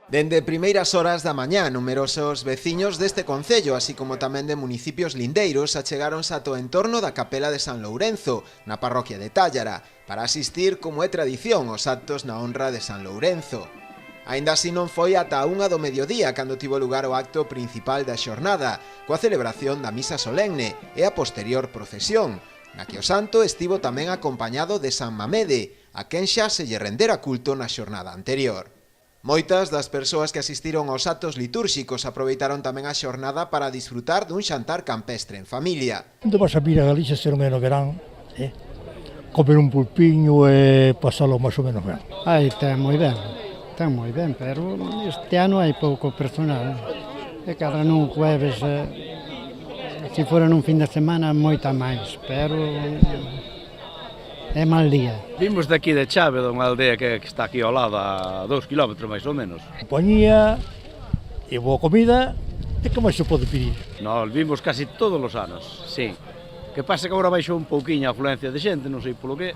Dende primeiras horas da mañá, numerosos veciños deste concello, así como tamén de municipios lindeiros, achegáronse ata o entorno da capela de San Lourenzo, na parroquia de Tállara, para asistir, como é tradición, aos actos na honra de San Lourenzo. Aínda así non foi ata a 1 do mediodía cando tivo lugar o acto principal da xornada, coa celebración da misa solemne e a posterior procesión, na que o santo estivo tamén acompañado de San Mamede, a quen xa se lle rendera culto na xornada anterior. Moitas das persoas que asistiron aos actos litúrxicos aproveitaron tamén a xornada para disfrutar dun xantar campestre en familia. Onde vas a vir a Galicia ser o menos verán, comer un pulpiño e pasalo máis ou menos ben. Está moi ben, pero este ano hai pouco personal. E cada nun jueves, se fora nun fin de semana, moita máis, pero é mal día. Vimos daqui de Chave, dunha aldea que está aquí ao lado, a 2 km máis ou menos. Compañía e boa comida, e que máis se pode pedir? Nós vimos casi todos os anos, sí. Que pasa que agora baixou un pouquiño a afluencia de xente, non sei polo que,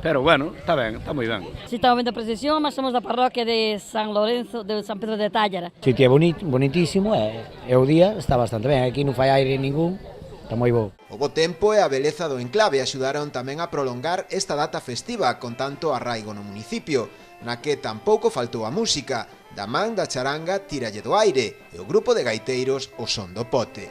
pero bueno, está ben, está moi ben. Si estamos vendo a procesión, mas somos da parroquia de San Lourenzo, de San Pedro de Tállara. O sitio é bonitísimo e o día está bastante ben, aquí non fai aire ningún. Está moi bo. O bo tempo e a beleza do enclave axudaron tamén a prolongar esta data festiva con tanto arraigo no municipio, na que tampouco faltou a música, da man da charanga Tíralle do Aire e o grupo de gaiteiros O Son do Pote.